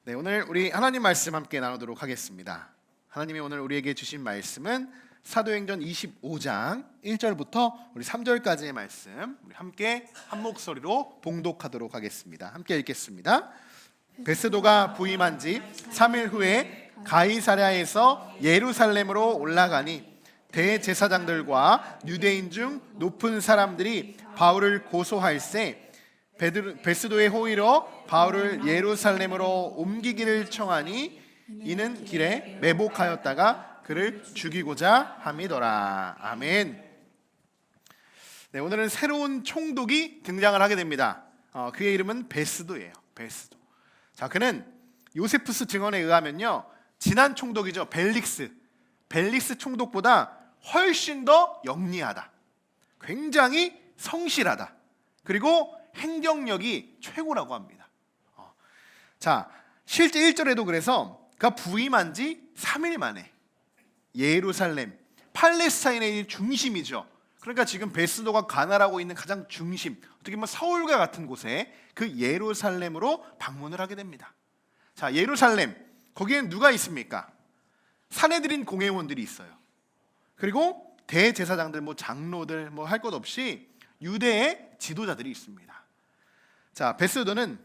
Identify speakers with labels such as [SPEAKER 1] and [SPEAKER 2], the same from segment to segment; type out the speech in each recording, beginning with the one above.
[SPEAKER 1] 네, 오늘 우리 하나님 말씀 함께 나누도록 하겠습니다. 하나님이 오늘 우리에게 주신 말씀은 사도행전 25장 1절부터 우리 3절까지의 말씀 우리 함께 한 목소리로 봉독하도록 하겠습니다. 함께 읽겠습니다. 베스도가 부임한 지 3일 후에 가이사랴에서 예루살렘으로 올라가니 대제사장들과 유대인 중 높은 사람들이 바울을 고소할세 베스도의 호의로 바울을 예루살렘으로 옮기기를 청하니 이는 길에 매복하였다가 그를 죽이고자 함이더라. 아멘. 네, 오늘은 새로운 총독이 등장을 하게 됩니다. 그의 이름은 베스도예요. 베스도. 자, 그는 요세푸스 증언에 의하면요, 지난 총독이죠, 벨릭스 총독보다 훨씬 더 영리하다, 굉장히 성실하다, 그리고 행정력이 최고라고 합니다. 자, 실제 1절에도 그래서 그가 부임한 지 3일 만에 예루살렘, 팔레스타인의 중심이죠. 그러니까 지금 베스도가 관할하고 있는 가장 중심, 어떻게 보면 서울과 같은 곳에 그 예루살렘으로 방문을 하게 됩니다. 자, 예루살렘, 거기엔 누가 있습니까? 사내들인 공회원들이 있어요. 그리고 대제사장들, 장로들, 할 것 없이 유대의 지도자들이 있습니다. 자, 베스도는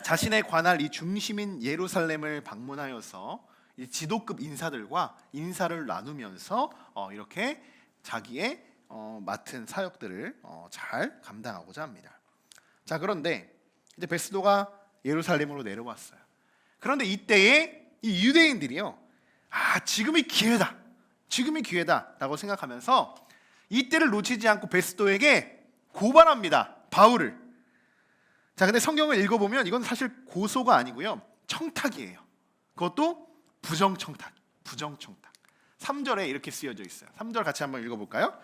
[SPEAKER 1] 자신의 관할 이 중심인 예루살렘을 방문하여서 이 지도급 인사들과 인사를 나누면서 이렇게 자기의 맡은 사역들을 잘 감당하고자 합니다. 자, 그런데 이제 베스도가 예루살렘으로 내려왔어요. 그런데 이때에 이 유대인들이요, 지금이 기회다라고 생각하면서 이때를 놓치지 않고 베스도에게 고발합니다, 바울을. 자, 근데 성경을 읽어보면 이건 사실 고소가 아니고요, 청탁이에요. 그것도 부정청탁. 3절에 이렇게 쓰여져 있어요. 3절 같이 한번 읽어볼까요?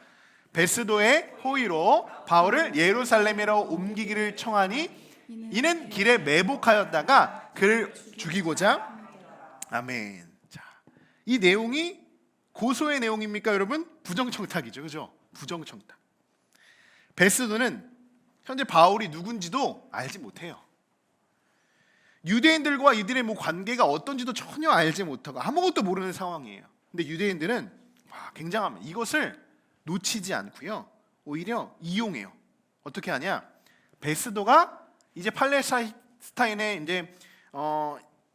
[SPEAKER 1] 베스도의 호의로 바울을 예루살렘으로 옮기기를 청하니 이는 길에 매복하였다가 그를 죽이고자. 아멘. 자, 이 내용이 고소의 내용입니까, 여러분? 부정청탁이죠, 그죠? 부정청탁. 베스도는 현재 바울이 누군지도 알지 못해요. 유대인들과 이들의 관계가 어떤지도 전혀 알지 못하고 아무것도 모르는 상황이에요. 근데 유대인들은 굉장합니다. 이것을 놓치지 않고요, 오히려 이용해요. 어떻게 하냐? 베스도가 이제 팔레스타인에 이제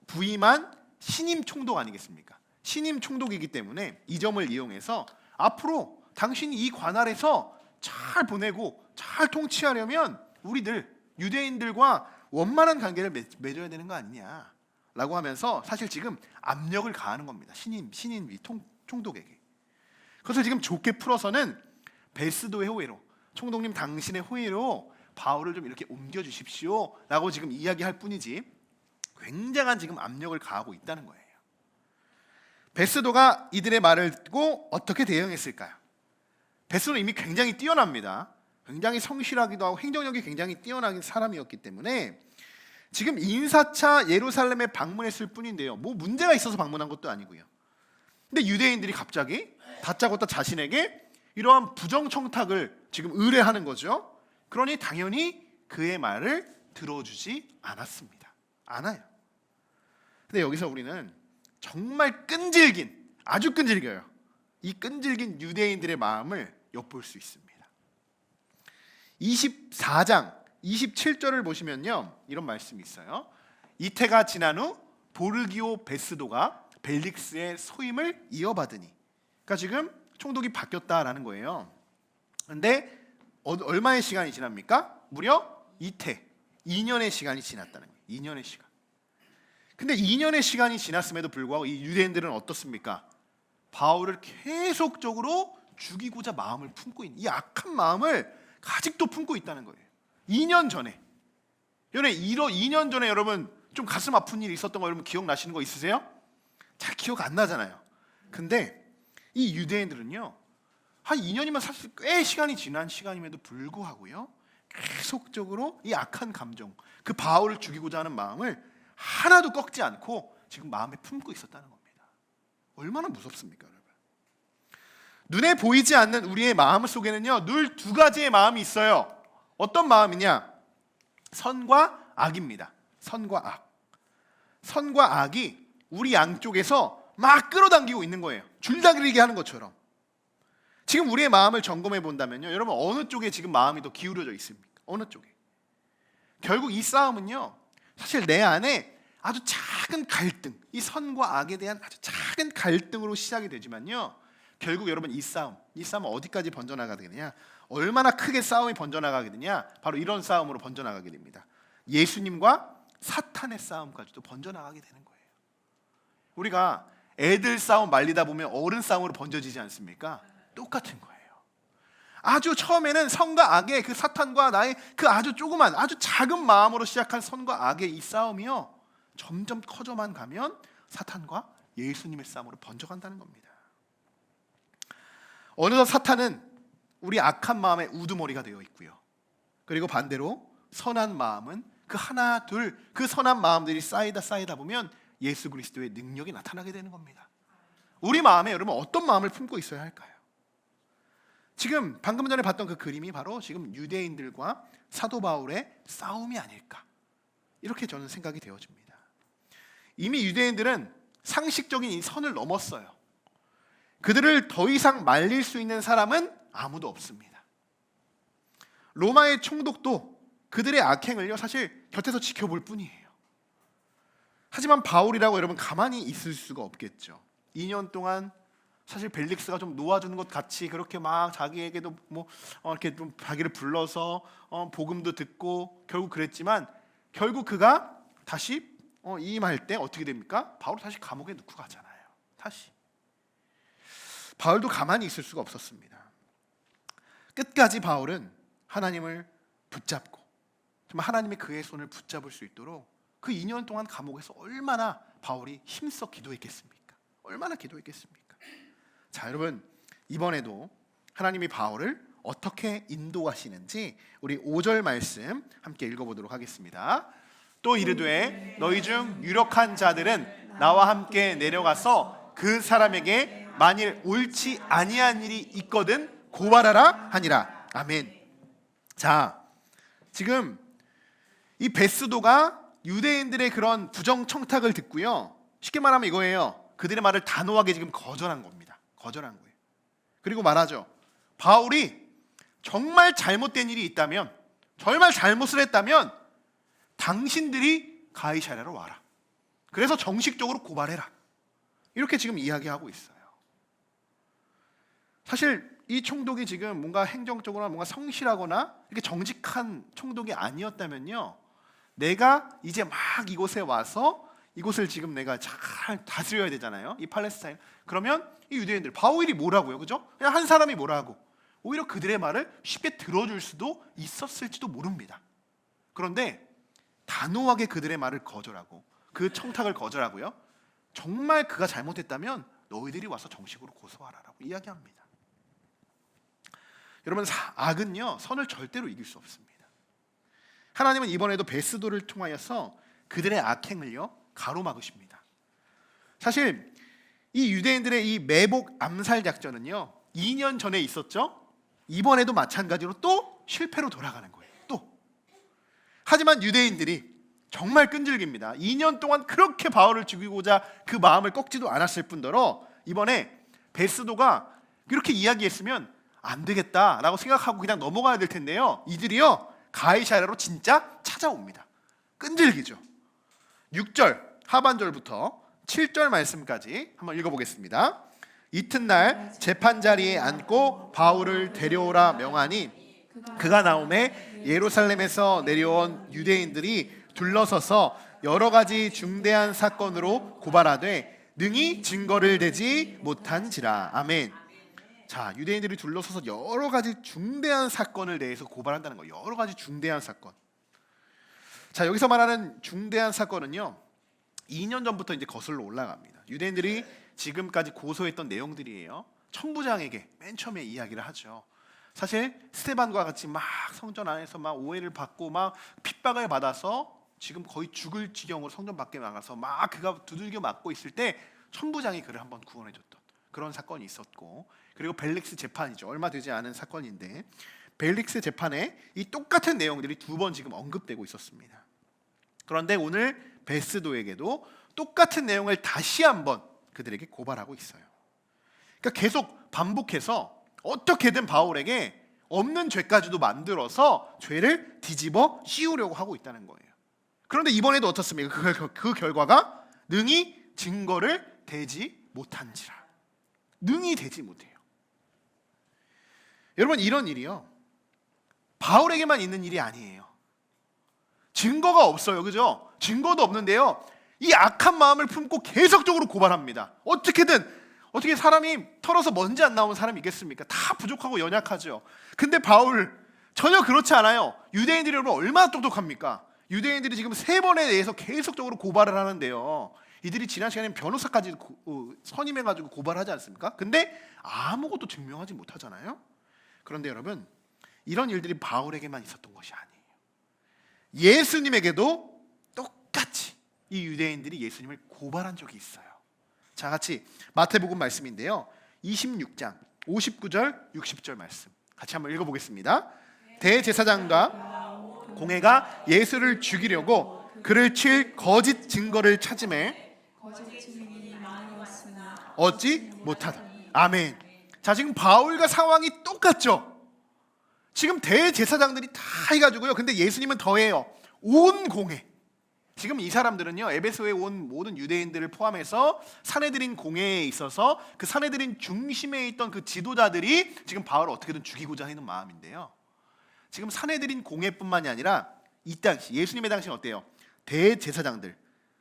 [SPEAKER 1] 부임한 신임 총독 아니겠습니까? 신임 총독이기 때문에 이 점을 이용해서 앞으로 당신이 이 관할에서 잘 보내고 잘 통치하려면 우리들 유대인들과 원만한 관계를 맺어야 되는 거 아니냐라고 하면서 사실 지금 압력을 가하는 겁니다. 신임 총독에게. 그래서 지금 좋게 풀어서는 베스도의 호의로, 총독님 당신의 호의로 바울을 좀 이렇게 옮겨 주십시오 라고 지금 이야기할 뿐이지 굉장한 지금 압력을 가하고 있다는 거예요. 베스도가 이들의 말을 듣고 어떻게 대응했을까요? 베스도는 이미 굉장히 뛰어납니다. 굉장히 성실하기도 하고 행정력이 굉장히 뛰어난 사람이었기 때문에 지금 인사차 예루살렘에 방문했을 뿐인데요, 문제가 있어서 방문한 것도 아니고요. 근데 유대인들이 갑자기 다짜고짜 자신에게 이러한 부정청탁을 지금 의뢰하는 거죠. 그러니 당연히 그의 말을 들어주지 않아요. 근데 여기서 우리는 정말 아주 끈질겨요. 이 끈질긴 유대인들의 마음을 엿볼 수 있습니다. 24장 27절을 보시면요, 이런 말씀이 있어요. 이태가 지난 후 보르기오 베스도가 벨릭스의 소임을 이어받으니, 그러니까 지금 총독이 바뀌었다라는 거예요. 그런데 얼마의 시간이 지납니까? 무려 이태, 2년의 시간이 지났다는 거예요. 2년의 시간. 근데 2년의 시간이 지났음에도 불구하고 이 유대인들은 어떻습니까? 바울을 계속적으로 죽이고자 마음을 품고 있는, 이 악한 마음을 아직도 품고 있다는 거예요. 2년 전에. 2년 전에 여러분 좀 가슴 아픈 일이 있었던 거 여러분 기억나시는 거 있으세요? 잘 기억 안 나잖아요. 근데 이 유대인들은요, 한 2년이면 사실 꽤 시간이 지난 시간임에도 불구하고요, 계속적으로 이 악한 감정, 그 바울을 죽이고자 하는 마음을 하나도 꺾지 않고 지금 마음에 품고 있었다는 겁니다. 얼마나 무섭습니까, 여러분? 눈에 보이지 않는 우리의 마음 속에는요, 늘 두 가지의 마음이 있어요. 어떤 마음이냐? 선과 악입니다. 선과 악. 선과 악이 우리 양쪽에서 막 끌어당기고 있는 거예요. 줄다리기 하는 것처럼. 지금 우리의 마음을 점검해 본다면요, 여러분 어느 쪽에 지금 마음이 더 기울어져 있습니까? 어느 쪽에? 결국 이 싸움은요, 사실 내 안에 아주 작은 갈등, 이 선과 악에 대한 아주 작은 갈등으로 시작이 되지만요, 결국 여러분 이 싸움은 어디까지 번져나가게 되느냐, 얼마나 크게 싸움이 번져나가게 되냐, 바로 이런 싸움으로 번져나가게 됩니다. 예수님과 사탄의 싸움까지도 번져나가게 되는 거예요. 우리가 애들 싸움 말리다 보면 어른 싸움으로 번져지지 않습니까? 똑같은 거예요. 아주 처음에는 선과 악의 그 사탄과 나의 그 아주 조그만, 아주 작은 마음으로 시작한 선과 악의 이 싸움이요, 점점 커져만 가면 사탄과 예수님의 싸움으로 번져간다는 겁니다. 어느덧 사탄은 우리 악한 마음의 우두머리가 되어 있고요, 그리고 반대로 선한 마음은 그 하나 둘 그 선한 마음들이 쌓이다 보면 예수 그리스도의 능력이 나타나게 되는 겁니다. 우리 마음에 여러분 어떤 마음을 품고 있어야 할까요? 지금 방금 전에 봤던 그 그림이 바로 지금 유대인들과 사도 바울의 싸움이 아닐까, 이렇게 저는 생각이 되어집니다. 이미 유대인들은 상식적인 이 선을 넘었어요. 그들을 더 이상 말릴 수 있는 사람은 아무도 없습니다. 로마의 총독도 그들의 악행을요, 사실 곁에서 지켜볼 뿐이에요. 하지만 바울이라고 여러분 가만히 있을 수가 없겠죠. 2년 동안 사실 벨릭스가 좀 놓아주는 것 같이 그렇게 막 자기에게도 뭐 이렇게 좀 자기를 불러서 복음도 듣고 결국 그랬지만, 결국 그가 다시 이임할 때 어떻게 됩니까? 바울 다시 감옥에 넣고 가잖아요. 다시 바울도 가만히 있을 수가 없었습니다. 끝까지 바울은 하나님을 붙잡고 정말 하나님의 그의 손을 붙잡을 수 있도록 그 2년 동안 감옥에서 얼마나 바울이 힘써 기도했겠습니까? 얼마나 기도했겠습니까? 자, 여러분 이번에도 하나님이 바울을 어떻게 인도하시는지 우리 5절 말씀 함께 읽어보도록 하겠습니다. 또 이르되 너희 중 유력한 자들은 나와 함께 내려가서 그 사람에게 만일 옳지 아니한 일이 있거든 고발하라 하니라. 아멘. 자, 지금 이 베스도가 유대인들의 그런 부정 청탁을 듣고요, 쉽게 말하면 이거예요. 그들의 말을 단호하게 지금 거절한 겁니다. 거절한 거예요. 그리고 말하죠. 바울이 정말 잘못된 일이 있다면, 정말 잘못을 했다면 당신들이 가이사랴로 와라. 그래서 정식적으로 고발해라. 이렇게 지금 이야기하고 있어요. 사실 이 총독이 지금 뭔가 행정적으로 뭔가 성실하거나 이렇게 정직한 총독이 아니었다면요, 내가 이제 막 이곳에 와서 이곳을 지금 내가 잘 다스려야 되잖아요, 이 팔레스타인. 그러면 이 유대인들, 바울이 뭐라고요, 그죠? 그냥 한 사람이 뭐라고, 오히려 그들의 말을 쉽게 들어줄 수도 있었을지도 모릅니다. 그런데 단호하게 그들의 말을 거절하고 그 청탁을 거절하고요, 정말 그가 잘못했다면 너희들이 와서 정식으로 고소하라라고 이야기합니다. 여러분, 악은요 선을 절대로 이길 수 없습니다. 하나님은 이번에도 베스도를 통하여서 그들의 악행을요 가로막으십니다. 사실 이 유대인들의 이 매복 암살 작전은요 2년 전에 있었죠. 이번에도 마찬가지로 또 실패로 돌아가는 거예요. 또. 하지만 유대인들이 정말 끈질깁니다. 2년 동안 그렇게 바울을 죽이고자 그 마음을 꺾지도 않았을 뿐더러 이번에 베스도가 이렇게 이야기했으면 안 되겠다라고 생각하고 그냥 넘어가야 될 텐데요, 이들이요 가이사랴로 진짜 찾아옵니다. 끈질기죠. 6절 하반절부터 7절 말씀까지 한번 읽어보겠습니다. 이튿날 재판자리에 앉고 바울을 데려오라 명하니 그가 나오매 예루살렘에서 내려온 유대인들이 둘러서서 여러 가지 중대한 사건으로 고발하되 능히 증거를 대지 못한지라. 아멘. 자, 유대인들이 둘러서서 여러 가지 중대한 사건을 대해서 고발한다는 거예요. 여러 가지 중대한 사건. 자, 여기서 말하는 중대한 사건은요 2년 전부터 이제 거슬러 올라갑니다. 유대인들이 지금까지 고소했던 내용들이에요. 천부장에게 맨 처음에 이야기를 하죠. 사실 스테반과 같이 막 성전 안에서 막 오해를 받고 막 핍박을 받아서 지금 거의 죽을 지경으로 성전 밖에 나가서 막 그가 두들겨 맞고 있을 때 천부장이 그를 한번 구원해줬던 그런 사건이 있었고, 그리고 벨릭스 재판이죠. 얼마 되지 않은 사건인데 벨릭스 재판에 이 똑같은 내용들이 2번 지금 언급되고 있었습니다. 그런데 오늘 베스도에게도 똑같은 내용을 다시 한번 그들에게 고발하고 있어요. 그러니까 계속 반복해서 어떻게든 바울에게 없는 죄까지도 만들어서 죄를 뒤집어 씌우려고 하고 있다는 거예요. 그런데 이번에도 어떻습니까? 그 결과가 능히 증거를 대지 못한지라. 능히 되지 못해요. 여러분, 이런 일이요, 바울에게만 있는 일이 아니에요. 증거가 없어요. 그죠? 증거도 없는데요, 이 악한 마음을 품고 계속적으로 고발합니다. 어떻게 사람이 털어서 먼지 안 나오는 사람이 있겠습니까? 다 부족하고 연약하죠. 근데 바울 전혀 그렇지 않아요. 유대인들이 여러분 얼마나 똑똑합니까? 유대인들이 지금 3번에 대해서 계속적으로 고발을 하는데요, 이들이 지난 시간에 변호사까지 선임해가지고 고발하지 않습니까? 근데 아무것도 증명하지 못하잖아요. 그런데 여러분, 이런 일들이 바울에게만 있었던 것이 아니에요. 예수님에게도 똑같이 이 유대인들이 예수님을 고발한 적이 있어요. 자, 같이 마태복음 말씀인데요, 26장 59절 60절 말씀 같이 한번 읽어보겠습니다. 대제사장과 공회가 예수를 죽이려고 그를 칠 거짓 증거를 찾음에 얻지 못하다. 아멘. 자, 지금 바울과 상황이 똑같죠. 지금 대제사장들이 다 해가지고요, 근데 예수님은 더해요. 온 공회, 지금 이 사람들은요, 에베소에 온 모든 유대인들을 포함해서 사내들인 공회에 있어서 그 사내들인 중심에 있던 그 지도자들이 지금 바울을 어떻게든 죽이고자 하는 마음인데요, 지금 사내들인 공회뿐만이 아니라 이 당시 예수님의 당시는 어때요? 대제사장들,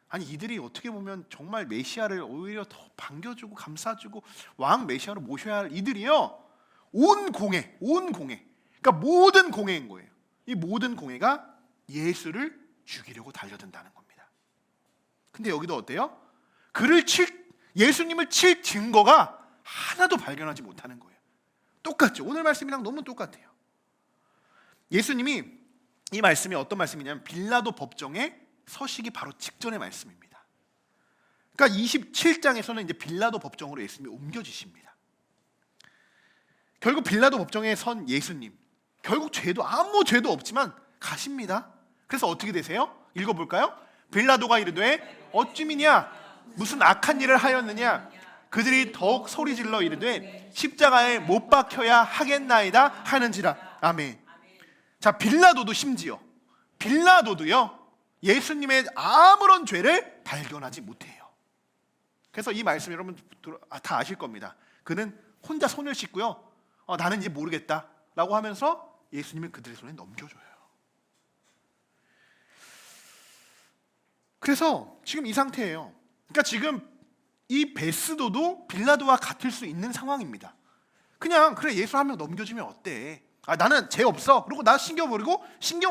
[SPEAKER 1] 아니 이들이 어떻게 보면 정말 메시아를 오히려 더 반겨주고 감싸주고 왕 메시아로 모셔야 할 이들이요, 온 공회, 그러니까 모든 공회인 거예요. 이 모든 공회가 예수를 죽이려고 달려든다는 겁니다. 근데 여기도 어때요? 예수님을 칠 증거가 하나도 발견하지 못하는 거예요. 똑같죠. 오늘 말씀이랑 너무 똑같아요. 예수님이, 이 말씀이 어떤 말씀이냐면 빌라도 법정에 서시기 바로 직전의 말씀입니다. 그러니까 27장에서는 이제 빌라도 법정으로 예수님이 옮겨지십니다. 결국 빌라도 법정에 선 예수님, 결국 아무 죄도 없지만 가십니다. 그래서 어떻게 되세요? 읽어볼까요? 빌라도가 이르되 어찌미냐, 무슨 악한 일을 하였느냐? 그들이 더욱 소리질러 이르되 십자가에 못 박혀야 하겠나이다 하는지라. 아멘. 자, 빌라도도요, 예수님의 아무런 죄를 발견하지 못해요. 그래서 이 말씀 여러분 다 아실 겁니다. 그는 혼자 손을 씻고요, 나는 이제 모르겠다 라고 하면서 예수님을 그들의 손에 넘겨줘요. 그래서 지금 이 상태예요. 그러니까 지금 이 베스도도 빌라도와 같을 수 있는 상황입니다. 그냥 그래, 예수 한 명 넘겨주면 어때? 나는 죄 없어. 그리고 나 신경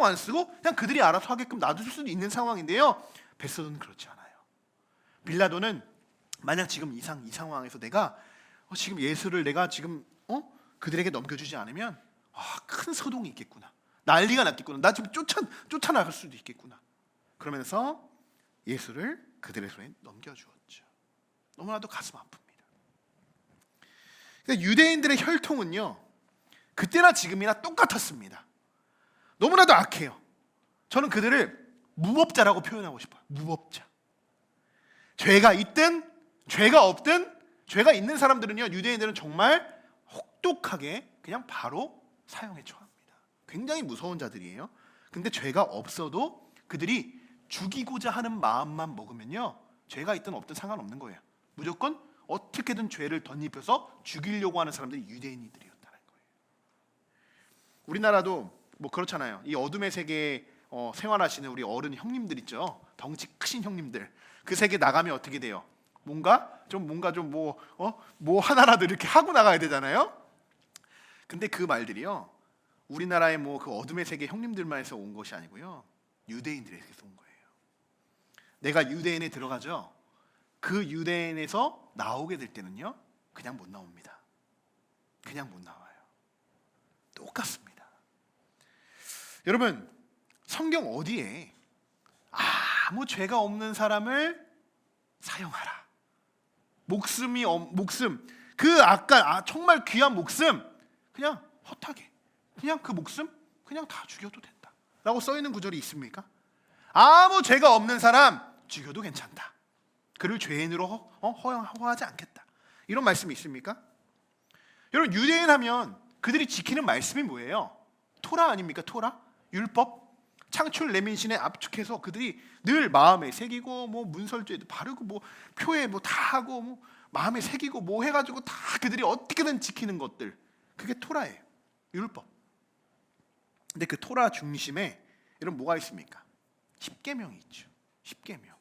[SPEAKER 1] 안 쓰고 그냥 그들이 알아서 하게끔 놔둘 수도 있는 상황인데요, 베스도는 그렇지 않아요. 빌라도는 만약 지금 이 상황에서 내가 지금 예수를 내가 지금 그들에게 넘겨주지 않으면 큰 소동이 있겠구나, 난리가 났겠구나, 나 지금 쫓아나갈 수도 있겠구나, 그러면서 예수를 그들의 손에 넘겨주었죠. 너무나도 가슴 아픕니다. 그러니까 유대인들의 혈통은요, 그때나 지금이나 똑같았습니다. 너무나도 악해요. 저는 그들을 무법자라고 표현하고 싶어요. 무법자. 죄가 있든 죄가 없든, 죄가 있는 사람들은요, 유대인들은 정말 혹독하게 그냥 바로 사형에 처합니다. 굉장히 무서운 자들이에요. 근데 죄가 없어도 그들이 죽이고자 하는 마음만 먹으면요, 죄가 있든 없든 상관없는 거예요. 무조건 어떻게든 죄를 덧입혀서 죽이려고 하는 사람들이 유대인들이었다는 거예요. 우리나라도 뭐 그렇잖아요. 이 어둠의 세계에 생활하시는 우리 어른 형님들 있죠. 덩치 크신 형님들. 그 세계 나가면 어떻게 돼요? 뭔가 좀 뭐 하나라도 이렇게 하고 나가야 되잖아요. 근데 그 말들이요, 우리나라의 뭐 그 어둠의 세계 형님들만 해서 온 것이 아니고요, 유대인들에서 온 거예요. 내가 유대인에 들어가죠. 그 유대인에서 나오게 될 때는요, 그냥 못 나옵니다. 그냥 못 나와요. 똑같습니다. 여러분, 성경 어디에 아무 죄가 없는 사람을 사형하라, 목숨 그 아까 정말 귀한 목숨 그냥 허하게 그냥 그 목숨 그냥 다 죽여도 된다 라고 써있는 구절이 있습니까? 아무 죄가 없는 사람 죽여도 괜찮다. 그를 죄인으로 허용하지 않겠다. 이런 말씀이 있습니까? 여러분, 유대인 하면 그들이 지키는 말씀이 뭐예요? 토라 아닙니까? 토라? 율법? 창출 레민신에 압축해서 그들이 늘 마음에 새기고 뭐 문설주에도 바르고 뭐 표에 뭐 다 하고 뭐 마음에 새기고 뭐 해가지고 다 그들이 어떻게든 지키는 것들, 그게 토라예요. 율법. 근데 그 토라 중심에 여러분 뭐가 있습니까? 십계명이 있죠. 십계명.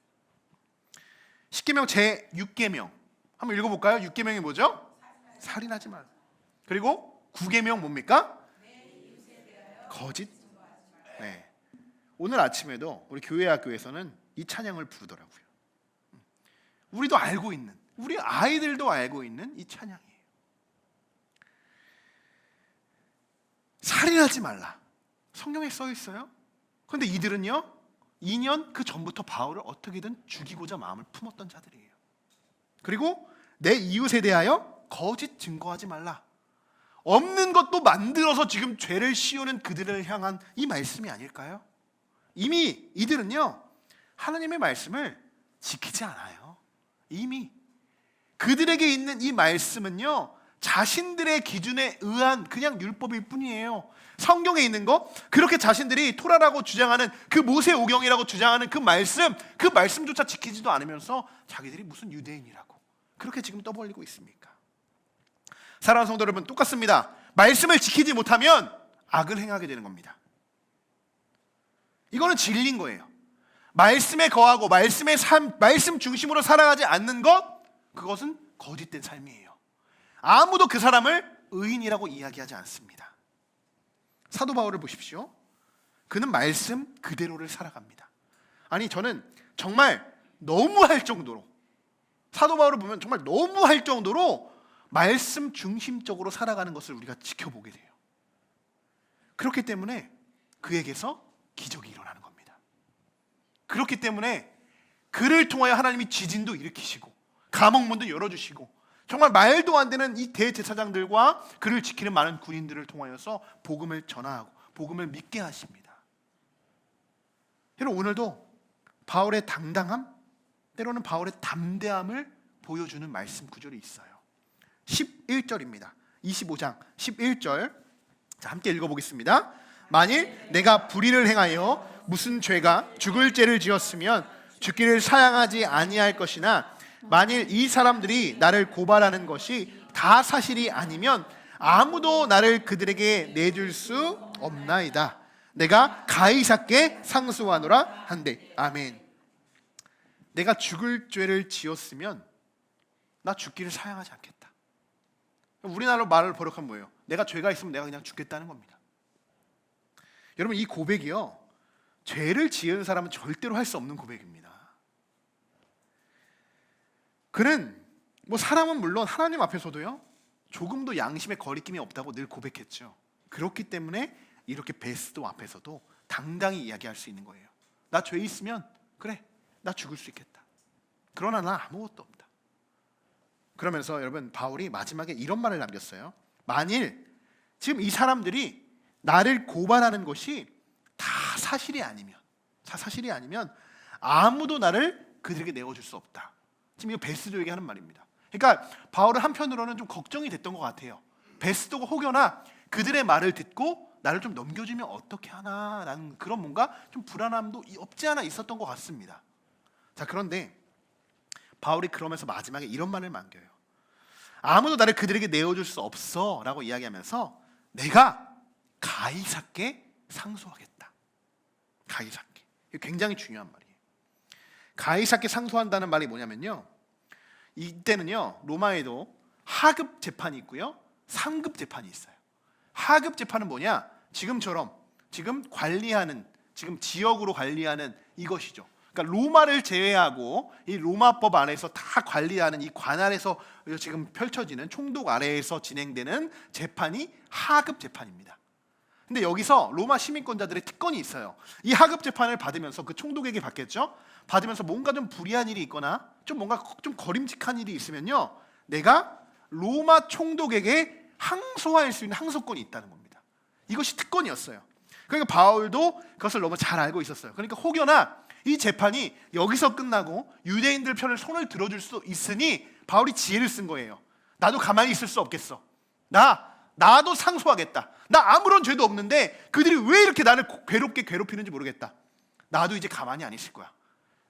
[SPEAKER 1] 십계명 제 6계명 한번 읽어볼까요? 6계명이 뭐죠? 살인하지 말라. 그리고 9계명 뭡니까? 거짓. 네. 오늘 아침에도 우리 교회 학교에서는 이 찬양을 부르더라고요. 우리도 알고 있는, 우리 아이들도 알고 있는 이 찬양이에요. 살인하지 말라. 성경에 써 있어요. 그런데 이들은요, 2년 그 전부터 바울을 어떻게든 죽이고자 마음을 품었던 자들이에요. 그리고 내 이웃에 대하여 거짓 증거하지 말라. 없는 것도 만들어서 지금 죄를 씌우는 그들을 향한 이 말씀이 아닐까요? 이미 이들은요, 하나님의 말씀을 지키지 않아요. 이미 그들에게 있는 이 말씀은요, 자신들의 기준에 의한 그냥 율법일 뿐이에요. 성경에 있는 거, 그렇게 자신들이 토라라고 주장하는 그 모세오경이라고 주장하는 그 말씀조차 지키지도 않으면서 자기들이 무슨 유대인이라고 그렇게 지금 떠벌리고 있습니까? 사랑하는 성도 여러분, 똑같습니다. 말씀을 지키지 못하면 악을 행하게 되는 겁니다. 이거는 진리인 거예요. 말씀에 거하고 말씀의 삶, 말씀 중심으로 살아가지 않는 것, 그것은 거짓된 삶이에요. 아무도 그 사람을 의인이라고 이야기하지 않습니다. 사도 바울을 보십시오. 그는 말씀 그대로를 살아갑니다. 아니, 저는 정말 너무할 정도로, 사도 바울을 보면 정말 너무할 정도로 말씀 중심적으로 살아가는 것을 우리가 지켜보게 돼요. 그렇기 때문에 그에게서 기적이 일어나는 겁니다. 그렇기 때문에 그를 통하여 하나님이 지진도 일으키시고 감옥문도 열어주시고 정말 말도 안 되는 이 대제사장들과 그를 지키는 많은 군인들을 통하여서 복음을 전하고 복음을 믿게 하십니다. 여러분, 오늘도 바울의 당당함, 때로는 바울의 담대함을 보여주는 말씀 구절이 있어요. 11절입니다. 25장 11절. 자, 함께 읽어보겠습니다. 만일 내가 불의를 행하여 무슨 죄가 죽을 죄를 지었으면 죽기를 사양하지 아니할 것이나 만일 이 사람들이 나를 고발하는 것이 다 사실이 아니면 아무도 나를 그들에게 내줄 수 없나이다. 내가 가이사께 상수하노라 한대. 아멘. 내가 죽을 죄를 지었으면 나 죽기를 사양하지 않겠다. 우리나라로 말을 번역하면 뭐예요? 내가 죄가 있으면 내가 그냥 죽겠다는 겁니다. 여러분, 이 고백이요, 죄를 지은 사람은 절대로 할 수 없는 고백입니다. 그는 뭐 사람은 물론 하나님 앞에서도요, 조금도 양심의 거리낌이 없다고 늘 고백했죠. 그렇기 때문에 이렇게 베스도 앞에서도 당당히 이야기할 수 있는 거예요. 나 죄 있으면 그래, 나 죽을 수 있겠다. 그러나 나 아무것도 없다. 그러면서 여러분, 바울이 마지막에 이런 말을 남겼어요. 만일 지금 이 사람들이 나를 고발하는 것이 다 사실이 아니면 아무도 나를 그들에게 내어줄 수 없다. 지금 이거 베스도에게 하는 말입니다. 그러니까 바울은 한편으로는 좀 걱정이 됐던 것 같아요. 베스도가 혹여나 그들의 말을 듣고 나를 좀 넘겨주면 어떻게 하나 라는 그런 뭔가 좀 불안함도 없지 않아 있었던 것 같습니다. 자, 그런데 바울이 그러면서 마지막에 이런 말을 남겨요. 아무도 나를 그들에게 내어줄 수 없어 라고 이야기하면서 내가 가이사께 상소하겠다. 가이사께. 이게 굉장히 중요한 말이에요. 가이사께 상소한다는 말이 뭐냐면요, 이때는요 로마에도 하급 재판이 있고요, 상급 재판이 있어요. 하급 재판은 뭐냐? 지금처럼 지금 관리하는, 지금 지역으로 관리하는 이것이죠. 그러니까 로마를 제외하고 이 로마법 안에서 다 관리하는 이 관할에서 지금 펼쳐지는 총독 아래에서 진행되는 재판이 하급 재판입니다. 근데 여기서 로마 시민권자들의 특권이 있어요. 이 하급 재판을 받으면서 그 총독에게 받겠죠. 받으면서 뭔가 좀 불이한 일이 있거나 좀 뭔가 좀 거림직한 일이 있으면요, 내가 로마 총독에게 항소할 수 있는 항소권이 있다는 겁니다. 이것이 특권이었어요. 그러니까 바울도 그것을 너무 잘 알고 있었어요. 그러니까 혹여나 이 재판이 여기서 끝나고 유대인들 편을 손을 들어줄 수 있으니 바울이 지혜를 쓴 거예요. 나도 가만히 있을 수 없겠어. 나도 상소하겠다. 나 아무런 죄도 없는데 그들이 왜 이렇게 나를 괴롭게 괴롭히는지 모르겠다. 나도 이제 가만히 안 있을 거야.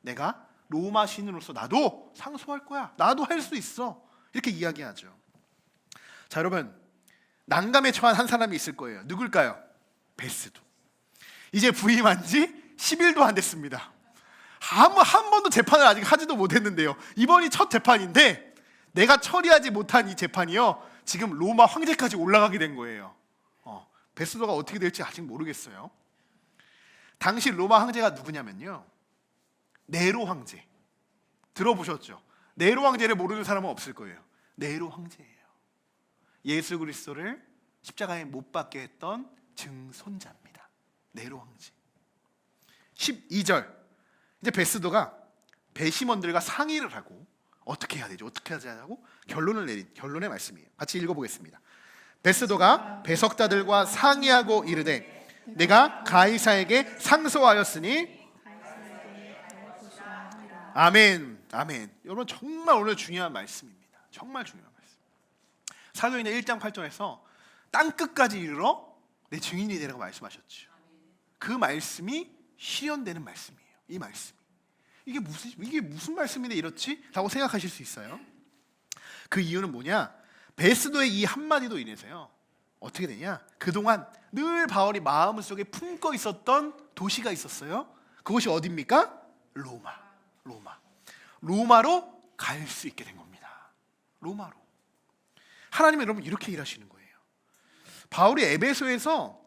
[SPEAKER 1] 내가 로마 시민으로서 나도 상소할 거야. 나도 할 수 있어. 이렇게 이야기하죠. 자, 여러분, 난감에 처한 한 사람이 있을 거예요. 누굴까요? 베스도. 이제 부임한 지 10일도 안 됐습니다. 한 번도 재판을 아직 하지도 못했는데요. 이번이 첫 재판인데 내가 처리하지 못한 이 재판이요, 지금 로마 황제까지 올라가게 된 거예요. 베스도가 어떻게 될지 아직 모르겠어요. 당시 로마 황제가 누구냐면요, 네로 황제. 들어보셨죠? 네로 황제를 모르는 사람은 없을 거예요. 네로 황제예요. 예수 그리스도를 십자가에 못 박게 했던 증손자입니다. 네로 황제. 12절, 이제 베스도가 배심원들과 상의를 하고 어떻게 해야 되죠? 어떻게 하자고 결론을 내린 결론의 말씀이에요. 같이 읽어보겠습니다. 베스도가 배석자들과 상의하고 이르되 내가 가이사에게 상소하였으니 아멘. 아멘. 여러분, 정말 오늘 중요한 말씀입니다. 정말 중요한 말씀. 사도행전 1장 8절에서 땅끝까지 이르러 내 증인이 되라고 말씀하셨죠. 그 말씀이 실현되는 말씀이에요. 이 말씀이. 이게 무슨 말씀인데 이렇지? 라고 생각하실 수 있어요. 그 이유는 뭐냐? 베스도의 이 한마디로 인해서요, 어떻게 되냐? 그동안 늘 바울이 마음속에 품고 있었던 도시가 있었어요. 그곳이 어디입니까? 로마로 갈 수 있게 된 겁니다. 로마로. 하나님은 여러분 이렇게 일하시는 거예요. 바울이 에베소에서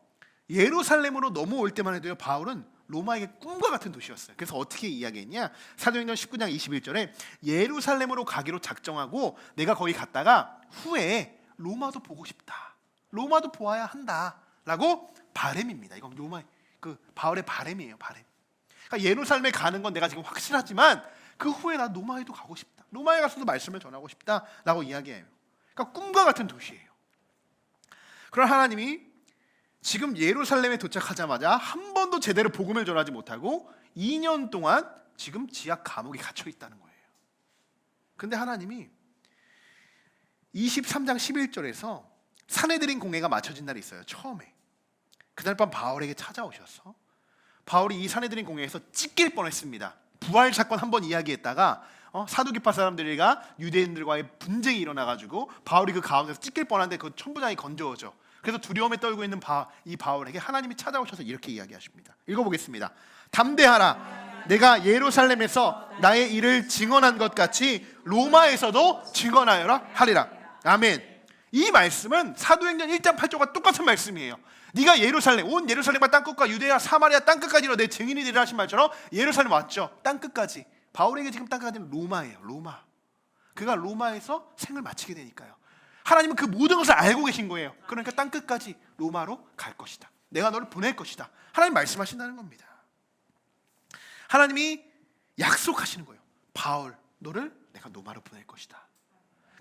[SPEAKER 1] 예루살렘으로 넘어올 때만 해도요, 바울은 로마에게 꿈과 같은 도시였어요. 그래서 어떻게 이야기했냐? 사도행전 19장 21절에 예루살렘으로 가기로 작정하고 내가 거기 갔다가 후에 로마도 보고 싶다. 로마도 보아야 한다라고 바램입니다. 이건 바울의 바램이에요. 바램. 그러니까 예루살렘에 가는 건 내가 지금 확실하지만 그 후에 나 로마에도 가고 싶다. 로마에 가서도 말씀을 전하고 싶다라고 이야기해요. 그러니까 꿈과 같은 도시예요. 그런 하나님이 지금 예루살렘에 도착하자마자 한 번도 제대로 복음을 전하지 못하고 2년 동안 지금 지하 감옥에 갇혀 있다는 거예요. 근데 하나님이 23장 11절에서 산헤드린 공회가 마쳐진 날이 있어요. 처음에. 그날 밤 바울에게 찾아오셔서 바울이 이 산헤드린 공회에서 찢길 뻔했습니다. 부활 사건 한번 이야기했다가 사두기파 사람들과 유대인들과의 분쟁이 일어나가지고 바울이 그 가운데서 찢길 뻔한데 그 천부장이 건져오죠. 그래서 두려움에 떨고 있는 이 바울에게 하나님이 찾아오셔서 이렇게 이야기하십니다. 읽어보겠습니다. 담대하라. 내가 예루살렘에서 나의 일을 증언한 것 같이 로마에서도 증언하여라 하리라. 아멘. 이 말씀은 사도행전 1장 8절과 똑같은 말씀이에요. 네가 온 예루살렘과 땅끝과 유대야 사마리아 땅끝까지 내 증인이 되리라 하신 말처럼 예루살렘 왔죠. 땅끝까지. 바울에게 지금 땅끝까지는 로마예요. 로마. 그가 로마에서 생을 마치게 되니까요. 하나님은 그 모든 것을 알고 계신 거예요. 그러니까 땅끝까지 로마로 갈 것이다. 내가 너를 보낼 것이다. 하나님 말씀하신다는 겁니다. 하나님이 약속하시는 거예요. 바울, 너를 내가 로마로 보낼 것이다.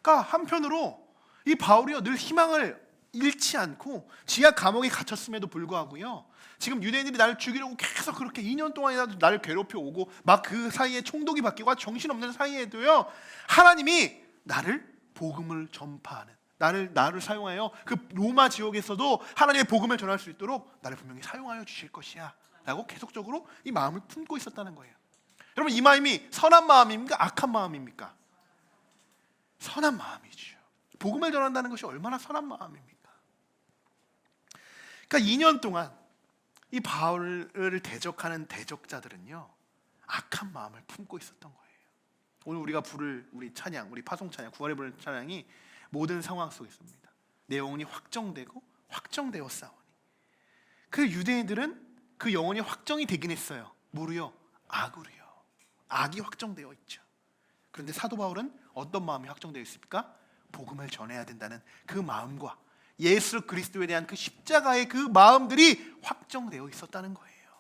[SPEAKER 1] 그러니까 한편으로 이 바울이요, 늘 희망을 잃지 않고 지하 감옥에 갇혔음에도 불구하고요, 지금 유대인들이 나를 죽이려고 계속 그렇게 2년 동안이라도 나를 괴롭혀 오고 막 그 사이에 총독이 바뀌고 정신없는 사이에도요, 하나님이 나를 복음을 전파하는, 나를 사용하여 그 로마 지옥에서도 하나님의 복음을 전할 수 있도록 나를 분명히 사용하여 주실 것이야 라고 계속적으로 이 마음을 품고 있었다는 거예요. 여러분, 이 마음이 선한 마음입니까? 악한 마음입니까? 선한 마음이죠. 복음을 전한다는 것이 얼마나 선한 마음입니까? 그러니까 2년 동안 이 바울을 대적하는 대적자들은요, 악한 마음을 품고 있었던 거예요. 오늘 우리가 부를 우리 찬양, 우리 파송 찬양, 9월에 부를 찬양이 모든 상황 속에 있습니다. 내 영혼이 확정되고 확정되어 싸우니. 그 유대인들은 그 영혼이 확정이 되긴 했어요. 뭐로요? 악으로요. 악이 확정되어 있죠. 그런데 사도 바울은 어떤 마음이 확정되어 있습니까? 복음을 전해야 된다는 그 마음과 예수 그리스도에 대한 그 십자가의 그 마음들이 확정되어 있었다는 거예요.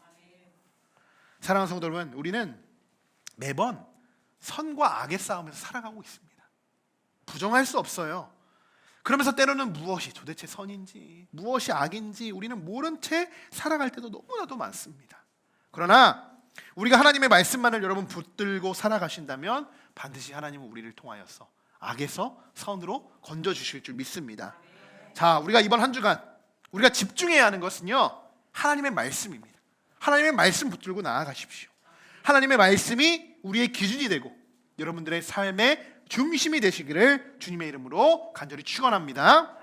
[SPEAKER 1] 사랑하는 성도 여러분, 우리는 매번 선과 악의 싸움에서 살아가고 있습니다. 부정할 수 없어요. 그러면서 때로는 무엇이 도대체 선인지 무엇이 악인지 우리는 모른 채 살아갈 때도 너무나도 많습니다. 그러나 우리가 하나님의 말씀만을 여러분 붙들고 살아가신다면 반드시 하나님은 우리를 통하여서 악에서 선으로 건져주실 줄 믿습니다. 자, 우리가 이번 한 주간 우리가 집중해야 하는 것은요, 하나님의 말씀입니다. 하나님의 말씀 붙들고 나아가십시오. 하나님의 말씀이 우리의 기준이 되고 여러분들의 삶의 중심이 되시기를 주님의 이름으로 간절히 축원합니다.